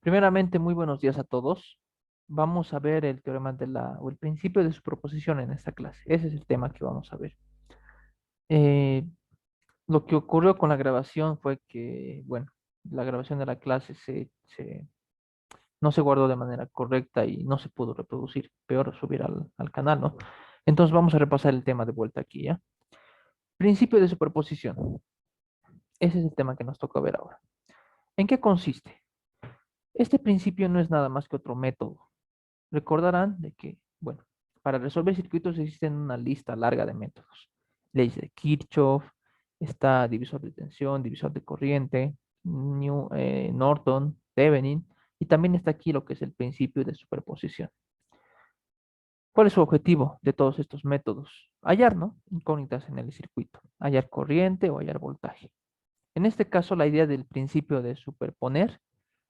Primeramente, muy buenos días a todos. Vamos a ver el teorema o el principio de superposición en esta clase. Ese es el tema que vamos a ver. Eh, lo que ocurrió con la grabación fue que, bueno, la grabación de la clase no se guardó de manera correcta y no se pudo reproducir. Peor subir al canal, ¿no? Entonces vamos a repasar el tema de vuelta aquí, ¿ya? Principio de superposición. Ese es el tema que nos toca ver ahora. ¿En qué consiste? Este principio no es nada más que otro método. Recordarán de que, bueno, para resolver circuitos existen una lista larga de métodos. Leyes de Kirchhoff, está divisor de tensión, divisor de corriente, Norton, Thevenin, y también está aquí lo que es el principio de superposición. ¿Cuál es su objetivo de todos estos métodos? Hallar, ¿no? Incógnitas en el circuito, hallar corriente o hallar voltaje. En este caso, la idea del principio de superponer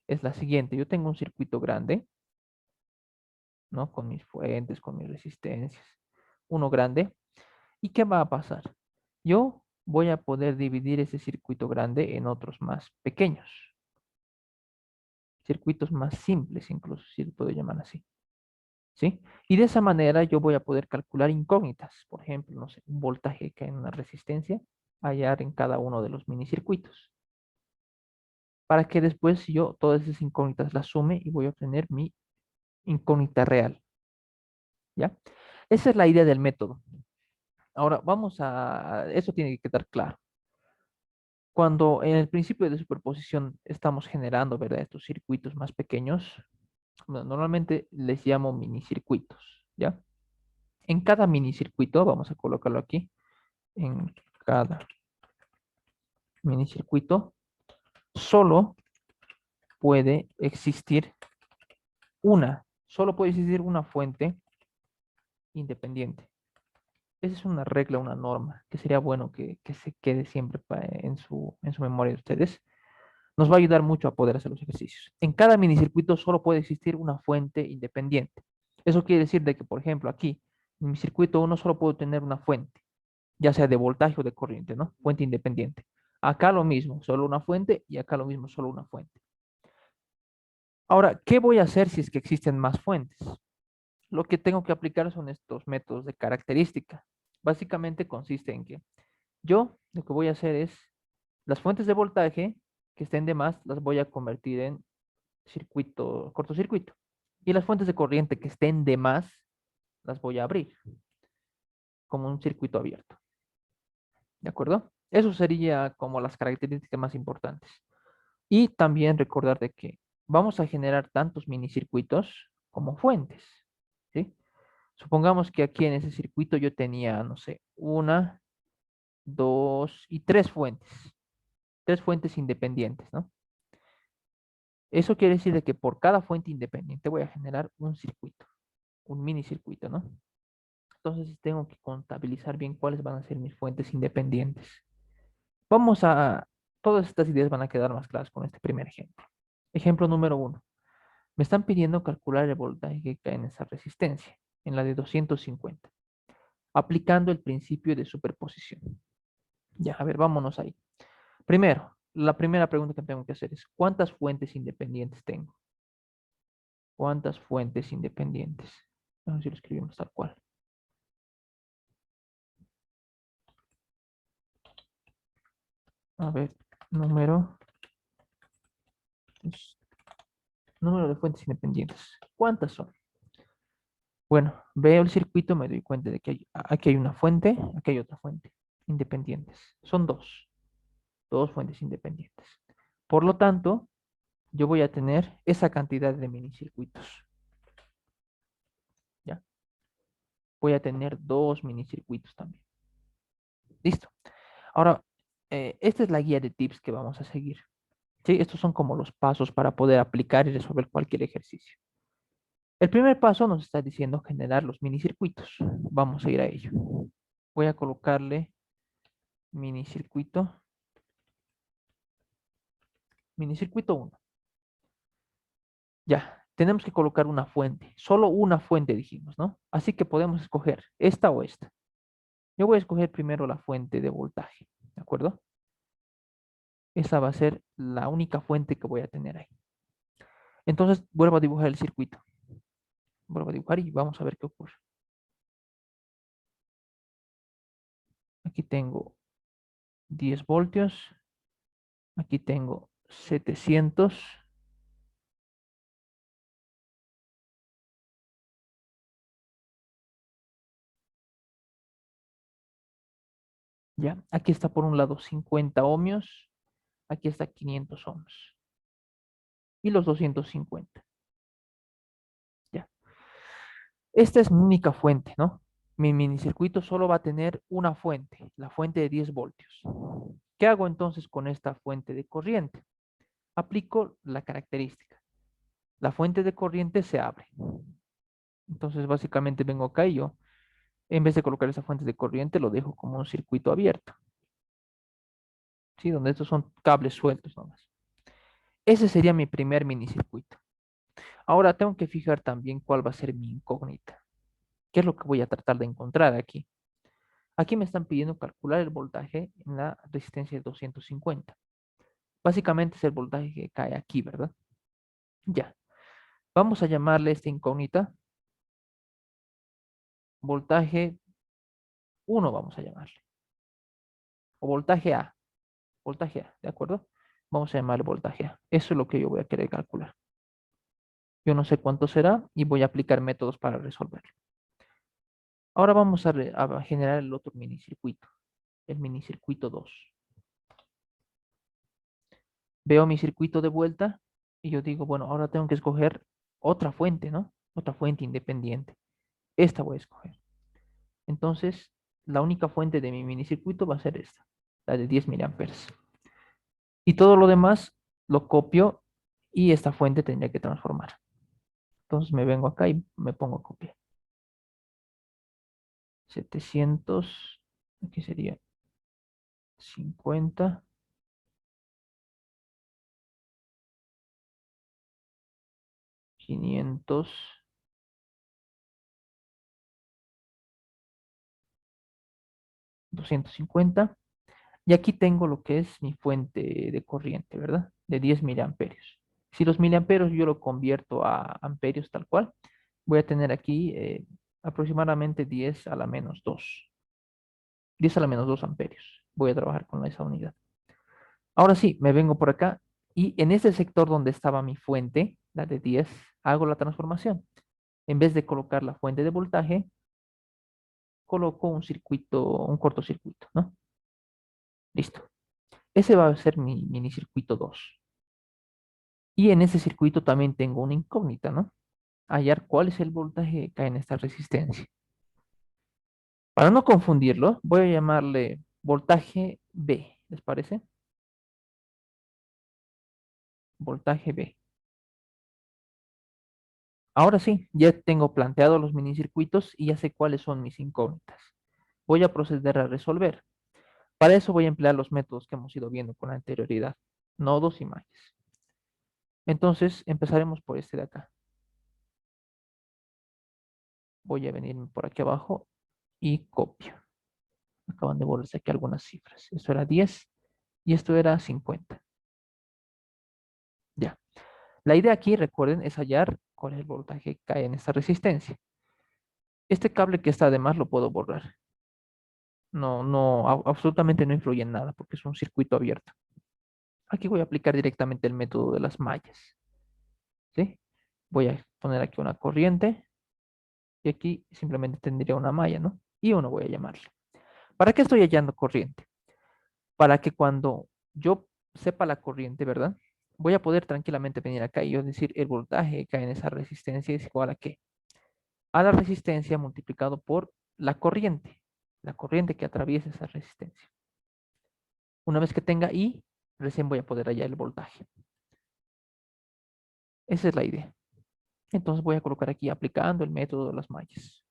es la siguiente. Yo tengo un circuito grande, ¿no? Con mis fuentes, con mis resistencias, uno grande. ¿Y qué va a pasar? Yo voy a poder dividir ese circuito grande en otros más pequeños, circuitos más simples, incluso, si lo puedo llamar así, ¿sí? Y de esa manera yo voy a poder calcular incógnitas, por ejemplo, no sé, un voltaje que hay en una resistencia, hallar en cada uno de los minicircuitos, para que después yo todas esas incógnitas las sume y voy a obtener mi incógnita real, ¿ya? Esa es la idea del método. Ahora, eso tiene que quedar claro. Cuando en el principio de superposición estamos generando, ¿verdad? Estos circuitos más pequeños, bueno, normalmente les llamo minicircuitos, ¿ya? En cada minicircuito, vamos a colocarlo aquí, en cada minicircuito, solo solo puede existir una fuente independiente. Esa es una regla, una norma, que sería bueno que se quede siempre en su memoria de ustedes. Nos va a ayudar mucho a poder hacer los ejercicios. En cada minicircuito solo puede existir una fuente independiente. Eso quiere decir de que, por ejemplo, aquí, en mi circuito uno solo puedo tener una fuente, ya sea de voltaje o de corriente, ¿no? Fuente independiente. Acá lo mismo, solo una fuente, y acá lo mismo, solo una fuente. Ahora, ¿qué voy a hacer si es que existen más fuentes? Lo que tengo que aplicar son estos métodos de característica. Básicamente consiste en que yo lo que voy a hacer es las fuentes de voltaje que estén de más las voy a convertir en cortocircuito. Y las fuentes de corriente que estén de más las voy a abrir como un circuito abierto. ¿De acuerdo? Eso sería como las características más importantes. Y también recordar de que vamos a generar tantos minicircuitos como fuentes. ¿Sí? Supongamos que aquí en ese circuito yo tenía, no sé, una, dos y tres fuentes. Tres fuentes independientes, ¿no? Eso quiere decir de que por cada fuente independiente voy a generar un circuito, un minicircuito, ¿no? Entonces tengo que contabilizar bien cuáles van a ser mis fuentes independientes. Vamos a, todas estas ideas van a quedar más claras con este primer ejemplo. Ejemplo número 1. Me están pidiendo calcular el voltaje que cae en esa resistencia, en la de 250, aplicando el principio de superposición. Ya, a ver, vámonos ahí. Primero, la primera pregunta que tengo que hacer es, ¿cuántas fuentes independientes tengo? ¿Cuántas fuentes independientes? Vamos a ver si lo escribimos tal cual. A ver, número, número de fuentes independientes. ¿Cuántas son? Bueno, veo el circuito, me doy cuenta de que aquí hay una fuente, aquí hay otra fuente, independientes. Son dos fuentes independientes. Por lo tanto, yo voy a tener esa cantidad de minicircuitos. ¿Ya? Voy a tener dos minicircuitos también. Listo. Ahora, esta es la guía de tips que vamos a seguir. ¿Sí? Estos son como los pasos para poder aplicar y resolver cualquier ejercicio. El primer paso nos está diciendo generar los minicircuitos. Vamos a ir a ello. Voy a colocarle minicircuito, minicircuito 1. Ya, tenemos que colocar una fuente. Solo una fuente dijimos, ¿no? Así que podemos escoger esta o esta. Yo voy a escoger primero la fuente de voltaje, ¿de acuerdo? Esa va a ser la única fuente que voy a tener ahí. Entonces vuelvo a dibujar el circuito. Vuelvo a dibujar y vamos a ver qué ocurre. Aquí tengo 10 voltios. Aquí tengo 700. Ya, aquí está por un lado 50 ohmios. Aquí está 500 ohms. Y los 250. Ya. Esta es mi única fuente, ¿no? Mi minicircuito solo va a tener una fuente, la fuente de 10 voltios. ¿Qué hago entonces con esta fuente de corriente? Aplico la característica. La fuente de corriente se abre. Entonces básicamente vengo acá y yo, en vez de colocar esa fuente de corriente, lo dejo como un circuito abierto. ¿Sí? Donde estos son cables sueltos nomás. Ese sería mi primer minicircuito. Ahora tengo que fijar también cuál va a ser mi incógnita. ¿Qué es lo que voy a tratar de encontrar aquí? Aquí me están pidiendo calcular el voltaje en la resistencia de 250. Básicamente es el voltaje que cae aquí, ¿verdad? Ya. Vamos a llamarle esta incógnita voltaje 1, vamos a llamarle. O voltaje A. Voltaje A, ¿de acuerdo? Vamos a llamarle voltaje A. Eso es lo que yo voy a querer calcular. Yo no sé cuánto será y voy a aplicar métodos para resolverlo. Ahora vamos a generar el otro minicircuito, el minicircuito 2. Veo mi circuito de vuelta y yo digo, bueno, ahora tengo que escoger otra fuente, ¿no? Otra fuente independiente. Esta voy a escoger. Entonces, la única fuente de mi minicircuito va a ser esta, la de 10 miliamperes. Y todo lo demás lo copio y esta fuente tendría que transformar. Entonces me vengo acá y me pongo a copiar. 700, aquí sería 50, 500, 250. Y aquí tengo lo que es mi fuente de corriente, ¿verdad? De 10 miliamperios. Si los miliamperios yo lo convierto a amperios tal cual, voy a tener aquí aproximadamente 10 a la menos 2. 10 a la menos 2 amperios. Voy a trabajar con esa unidad. Ahora sí, me vengo por acá y en este sector donde estaba mi fuente, la de 10, hago la transformación. En vez de colocar la fuente de voltaje, coloco un circuito, un cortocircuito, ¿no? Listo. Ese va a ser mi minicircuito 2. Y en ese circuito también tengo una incógnita, ¿no? Hallar cuál es el voltaje que cae en esta resistencia. Para no confundirlo, voy a llamarle voltaje B, ¿les parece? Voltaje B. Ahora sí, ya tengo planteado los minicircuitos y ya sé cuáles son mis incógnitas. Voy a proceder a resolver. Para eso voy a emplear los métodos que hemos ido viendo con anterioridad, nodos y mallas. Entonces, empezaremos por este de acá. Voy a venirme por aquí abajo y copio. Acaban de borrarse aquí algunas cifras. Esto era 10 y esto era 50. Ya. La idea aquí, recuerden, es hallar cuál es el voltaje que cae en esta resistencia. Este cable que está además lo puedo borrar. No, no, absolutamente no influye en nada porque es un circuito abierto. Aquí voy a aplicar directamente el método de las mallas. ¿Sí? Voy a poner aquí una corriente y aquí simplemente tendría una malla, ¿no? Y uno voy a llamarle. ¿Para qué estoy hallando corriente? Para que cuando yo sepa la corriente, ¿verdad? Voy a poder tranquilamente venir acá y yo decir el voltaje que cae en esa resistencia es igual a qué? A la resistencia multiplicado por la corriente que atraviesa esa resistencia. Una vez que tenga I, recién voy a poder hallar el voltaje. Esa es la idea. Entonces voy a colocar aquí aplicando el método de las mallas.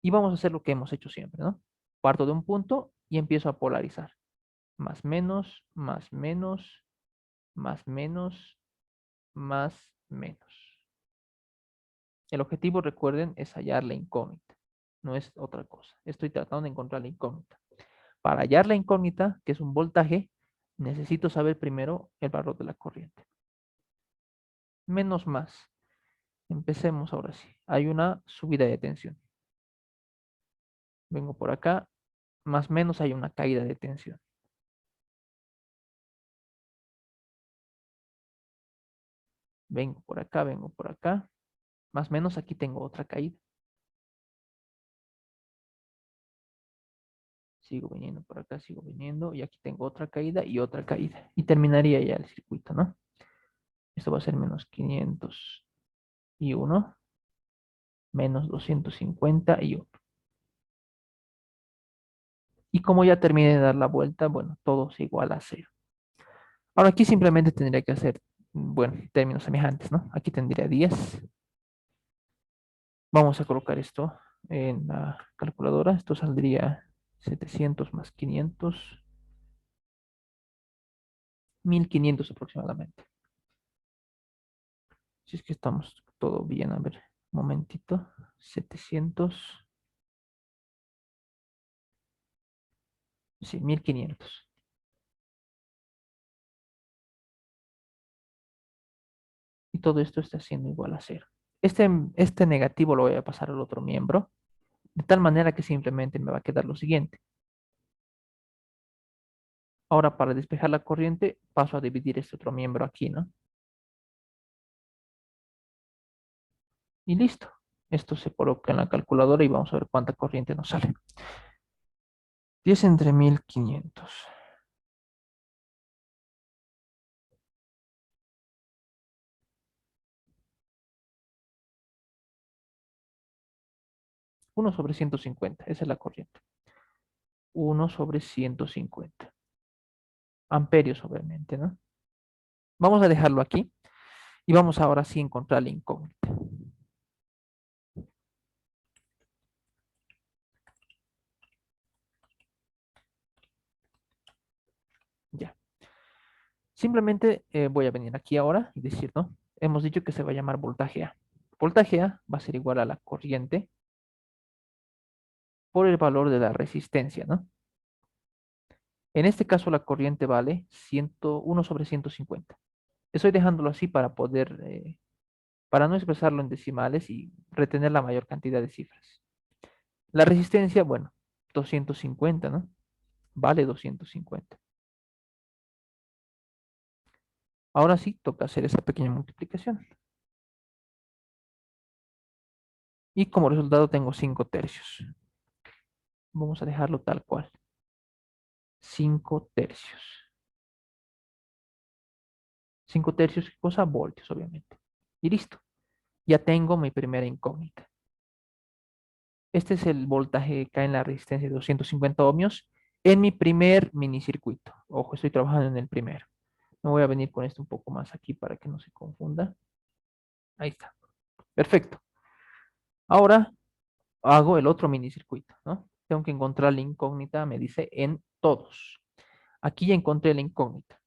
Y vamos a hacer lo que hemos hecho siempre, ¿no? Parto de un punto y empiezo a polarizar. Más menos, más menos, más menos, más menos. El objetivo, recuerden, es hallar la incógnita. No es otra cosa. Estoy tratando de encontrar la incógnita. Para hallar la incógnita, que es un voltaje, necesito saber primero el valor de la corriente. Menos más. Empecemos ahora sí. Hay una subida de tensión. Vengo por acá. Más menos hay una caída de tensión. Vengo por acá, vengo por acá. Más menos aquí tengo otra caída. Sigo viniendo por acá, sigo viniendo. Y aquí tengo otra caída y otra caída. Y terminaría ya el circuito, ¿no? Esto va a ser menos 501, menos 251. Y como ya terminé de dar la vuelta, bueno, todo es igual a cero. Ahora aquí simplemente tendría que hacer, bueno, términos semejantes, ¿no? Aquí tendría 10. Vamos a colocar esto en la calculadora. Esto saldría 700 más 500, 1500 aproximadamente. Si es que estamos todo bien, a ver, un momentito. 700, sí, 1500. Y todo esto está siendo igual a cero. Este negativo lo voy a pasar al otro miembro, de tal manera que simplemente me va a quedar lo siguiente. Ahora, para despejar la corriente, paso a dividir este otro miembro aquí, ¿no? Y listo. Esto se coloca en la calculadora y vamos a ver cuánta corriente nos sale. 10 entre 1500. 1/150. Esa es la corriente. 1/150. Amperios, obviamente, ¿no? Vamos a dejarlo aquí y vamos ahora sí a encontrar la incógnita. Ya. Simplemente voy a venir aquí ahora y decir, ¿no? Hemos dicho que se va a llamar voltaje A. Voltaje A va a ser igual a la corriente por el valor de la resistencia, ¿no? En este caso la corriente vale 101/150. Estoy dejándolo así para poder, para no expresarlo en decimales y retener la mayor cantidad de cifras. La resistencia, bueno, 250, ¿no? Vale 250. Ahora sí, toca hacer esa pequeña multiplicación. Y como resultado tengo 5 tercios. Vamos a dejarlo tal cual. 5 tercios. 5 tercios, ¿qué cosa? Voltios, obviamente. Y listo. Ya tengo mi primera incógnita. Este es el voltaje que cae en la resistencia de 250 ohmios en mi primer minicircuito. Ojo, estoy trabajando en el primero. Me voy a venir con esto un poco más aquí para que no se confunda. Ahí está. Perfecto. Ahora hago el otro minicircuito, ¿no? Tengo que encontrar la incógnita, me dice en todos. Aquí ya encontré la incógnita.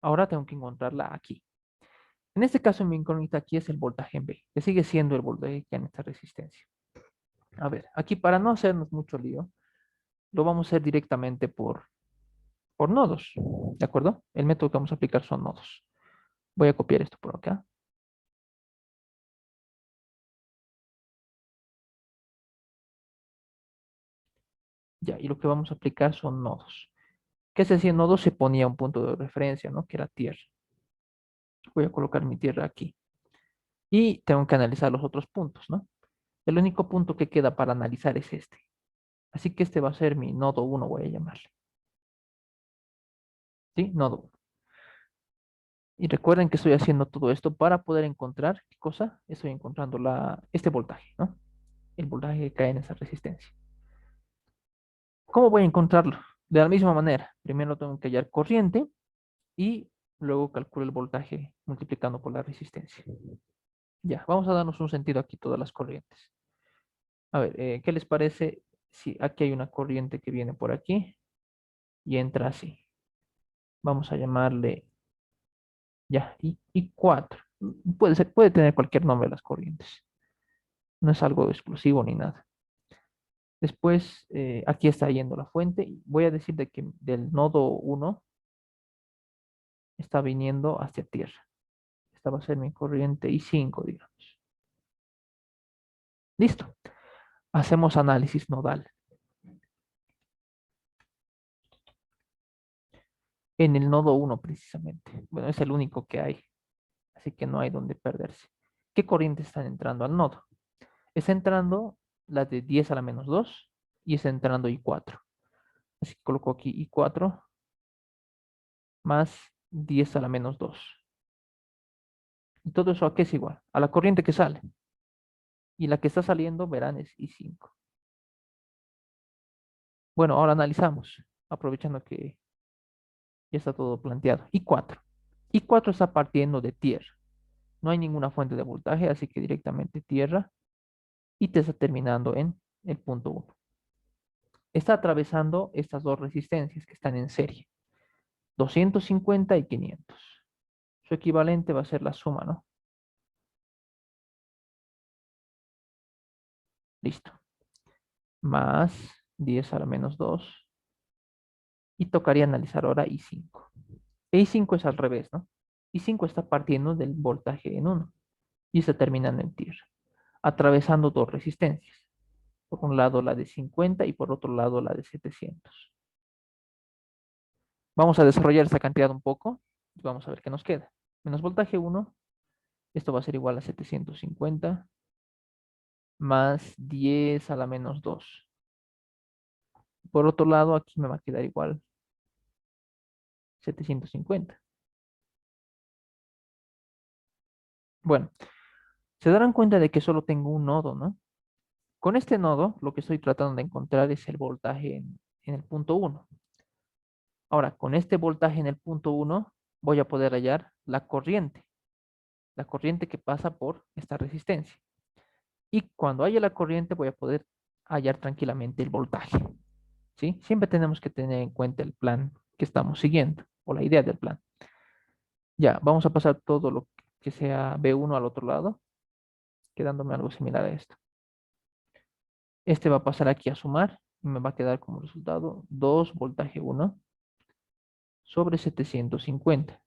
Ahora tengo que encontrarla aquí. En este caso, mi incógnita aquí es el voltaje en B, que sigue siendo el voltaje que hay en esta resistencia. A ver, aquí para no hacernos mucho lío, lo vamos a hacer directamente por nodos, ¿de acuerdo? El método que vamos a aplicar son nodos. Voy a copiar esto por acá. Ya, y lo que vamos a aplicar son nodos. ¿Qué se hacía en nodos? Se ponía un punto de referencia, ¿no? Que era tierra. Voy a colocar mi tierra aquí. Y tengo que analizar los otros puntos, ¿no? El único punto que queda para analizar es este. Así que este va a ser mi nodo 1, voy a llamarle. ¿Sí? Nodo 1. Y recuerden que estoy haciendo todo esto para poder encontrar, ¿qué cosa? Estoy encontrando este voltaje, ¿no? El voltaje que cae en esa resistencia. ¿Cómo voy a encontrarlo? De la misma manera. Primero tengo que hallar corriente y luego calculo el voltaje multiplicando por la resistencia. Ya, vamos a darnos un sentido aquí todas las corrientes. A ver, ¿qué les parece si aquí hay una corriente que viene por aquí y entra así? Vamos a llamarle ya, y 4. Puede ser, puede tener cualquier nombre las corrientes. No es algo exclusivo ni nada. Después, aquí está yendo la fuente. Y voy a decir de que del nodo 1 está viniendo hacia tierra. Esta va a ser mi corriente I5, digamos. Listo. Hacemos análisis nodal. En el nodo 1 precisamente. Bueno, es el único que hay, así que no hay donde perderse. ¿Qué corrientes están entrando al nodo? Está entrando la de 10 a la menos 2 y está entrando I4. Así que coloco aquí I4 más 10 a la menos 2. ¿Y todo eso a qué es igual? A la corriente que sale. Y la que está saliendo, verán, es I5. Bueno, ahora analizamos, aprovechando que ya está todo planteado. I4. I4 está partiendo de tierra. No hay ninguna fuente de voltaje, así que directamente tierra. Y te está terminando en el punto 1. Está atravesando estas dos resistencias que están en serie. 250 y 500. Su equivalente va a ser la suma, ¿no? Listo. Más 10 a la menos 2. Y tocaría analizar ahora I5. I5 es al revés, ¿no? I5 está partiendo del voltaje en 1 y está terminando en tierra, atravesando dos resistencias. Por un lado la de 50 y por otro lado la de 700. Vamos a desarrollar esta cantidad un poco y vamos a ver qué nos queda. Menos voltaje 1, esto va a ser igual a 750 más 10 a la menos 2. Por otro lado, aquí me va a quedar igual 750. Bueno, se darán cuenta de que solo tengo un nodo, ¿no? Con este nodo, lo que estoy tratando de encontrar es el voltaje en el punto 1. Ahora, con este voltaje en el punto 1, voy a poder hallar la corriente que pasa por esta resistencia. Y cuando haya la corriente, voy a poder hallar tranquilamente el voltaje. ¿Sí? Siempre tenemos que tener en cuenta el plan que estamos siguiendo o la idea del plan. Ya, vamos a pasar todo lo que sea B1 al otro lado, quedándome algo similar a esto. Este va a pasar aquí a sumar y me va a quedar como resultado 2 voltaje 1 sobre 750.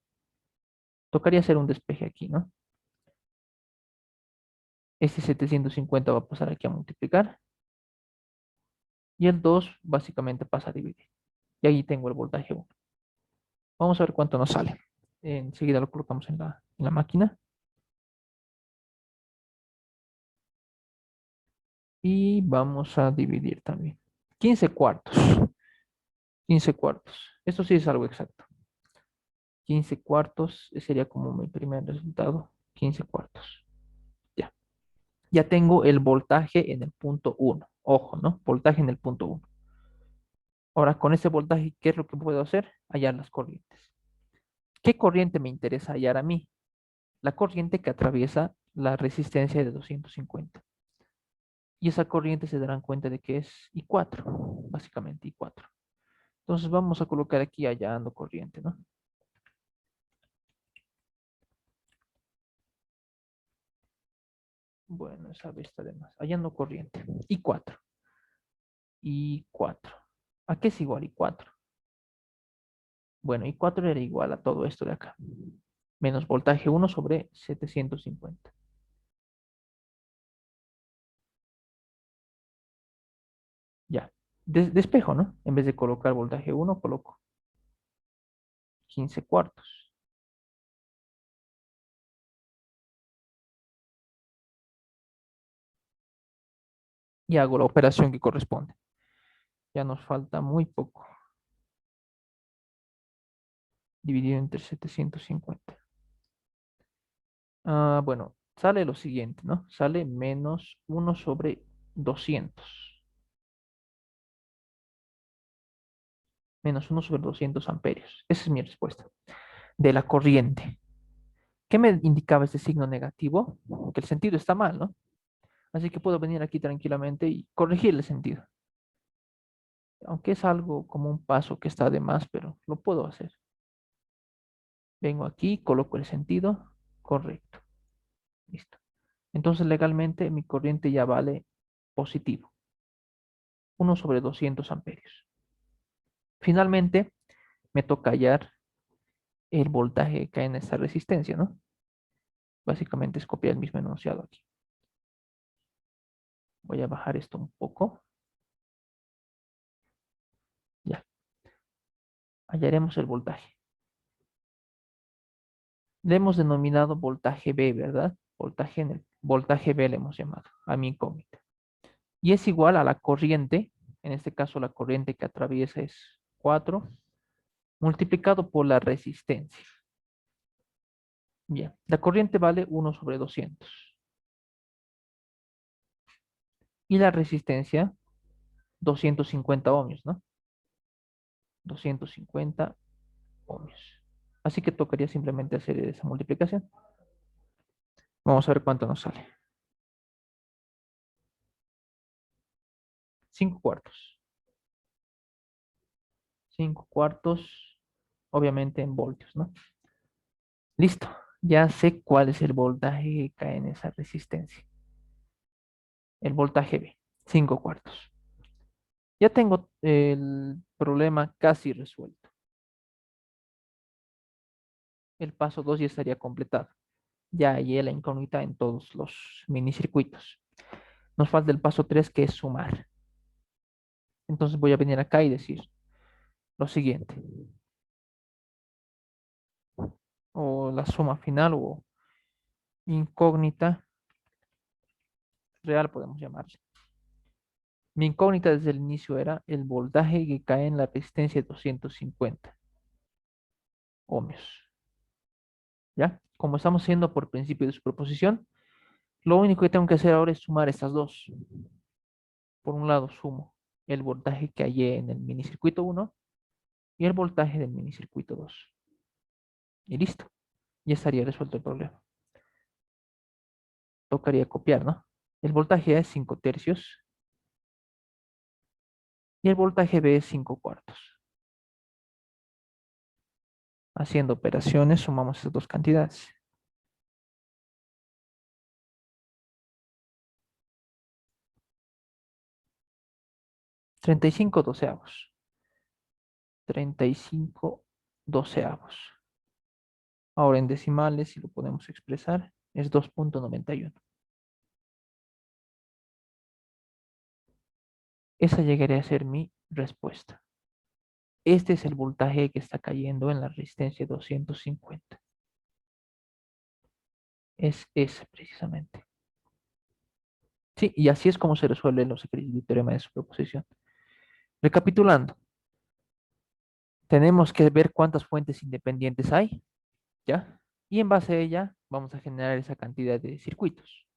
Tocaría hacer un despeje aquí, ¿no? Este 750 va a pasar aquí a multiplicar y el 2 básicamente pasa a dividir. Y ahí tengo el voltaje 1. Vamos a ver cuánto nos sale. Enseguida lo colocamos en la máquina. Y vamos a dividir también. 15 cuartos. 15 cuartos. Esto sí es algo exacto. 15 cuartos sería como mi primer resultado. 15 cuartos. Ya. Ya tengo el voltaje en el punto 1. Ojo, ¿no? Voltaje en el punto 1. Ahora, con ese voltaje, ¿qué es lo que puedo hacer? Hallar las corrientes. ¿Qué corriente me interesa hallar a mí? La corriente que atraviesa la resistencia de 250. Y esa corriente se darán cuenta de que es I4, básicamente I4. Entonces vamos a colocar aquí hallando corriente, ¿no? Bueno, esa vez está de más. Hallando corriente. I4. I4. ¿A qué es igual I4? Bueno, I4 era igual a todo esto de acá. Menos voltaje 1 sobre 750. Ya. Despejo, ¿no? En vez de colocar voltaje 1, coloco 15 cuartos. Y hago la operación que corresponde. Ya nos falta muy poco. Dividido entre 750. Bueno, sale lo siguiente, ¿no? Sale menos 1 sobre 200. Menos 1 sobre 200 amperios. Esa es mi respuesta. De la corriente. ¿Qué me indicaba este signo negativo? Que el sentido está mal, ¿no? Así que puedo venir aquí tranquilamente y corregir el sentido. Aunque es algo como un paso que está de más, pero lo puedo hacer. Vengo aquí, coloco el sentido correcto. Listo. Entonces legalmente mi corriente ya vale positivo. 1 sobre 200 amperios. Finalmente, me toca hallar el voltaje que cae en esta resistencia, ¿no? Básicamente es copiar el mismo enunciado aquí. Voy a bajar esto un poco. Ya, hallaremos el voltaje. Le hemos denominado voltaje B, ¿verdad? Voltaje B le hemos llamado a mi incógnita. Y es igual a la corriente, en este caso la corriente que atraviesa es 4, multiplicado por la resistencia. Bien, la corriente vale 1/200. Y la resistencia, 250 ohmios, ¿no? 250 ohmios. Así que tocaría simplemente hacer esa multiplicación. Vamos a ver cuánto nos sale. 5 cuartos. 5 cuartos, obviamente en voltios, ¿no? Listo. Ya sé cuál es el voltaje que cae en esa resistencia. El voltaje B, 5 cuartos. Ya tengo el problema casi resuelto. El paso 2 ya estaría completado. Ya hallé la incógnita en todos los minicircuitos. Nos falta el paso 3 que es sumar. Entonces voy a venir acá y decir lo siguiente. O la suma final o incógnita real podemos llamarle. Mi incógnita desde el inicio era el voltaje que cae en la resistencia de 250 ohmios. ¿Ya? Como estamos haciendo por principio de superposición, lo único que tengo que hacer ahora es sumar estas dos. Por un lado sumo el voltaje que hallé en el minicircuito 1 y el voltaje del minicircuito 2. Y listo. Ya estaría resuelto el problema. Tocaría copiar, ¿no? El voltaje A es 5 tercios y el voltaje B es 5 cuartos. Haciendo operaciones sumamos esas dos cantidades. 35 doceavos. 35 doceavos. Ahora en decimales, si lo podemos expresar, es 2,91. Esa llegaría a ser mi respuesta. Este es el voltaje que está cayendo en la resistencia 250. Es ese precisamente. Sí, y así es como se resuelven los ejercicios de teorema de superposición. Recapitulando, tenemos que ver cuántas fuentes independientes hay, ¿ya? Y en base a ella vamos a generar esa cantidad de circuitos.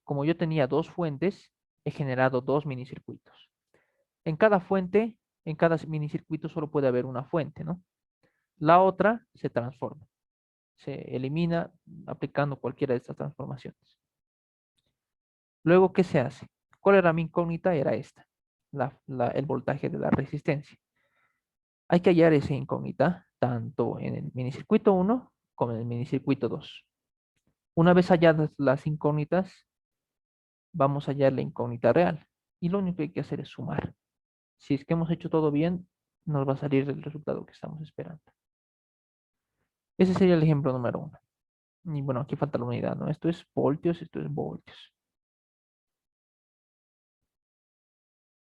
Como yo tenía dos fuentes, he generado dos minicircuitos. En cada fuente, en cada minicircuito solo puede haber una fuente, ¿no? La otra se transforma, se elimina aplicando cualquiera de estas transformaciones. Luego, ¿qué se hace? ¿Cuál era mi incógnita? Era esta, el voltaje de la resistencia. Hay que hallar esa incógnita tanto en el minicircuito 1 como en el minicircuito 2. Una vez halladas las incógnitas, vamos a hallar la incógnita real. Y lo único que hay que hacer es sumar. Si es que hemos hecho todo bien, nos va a salir el resultado que estamos esperando. Ese sería el ejemplo número 1. Y bueno, aquí falta la unidad, ¿no? Esto es voltios, esto es voltios.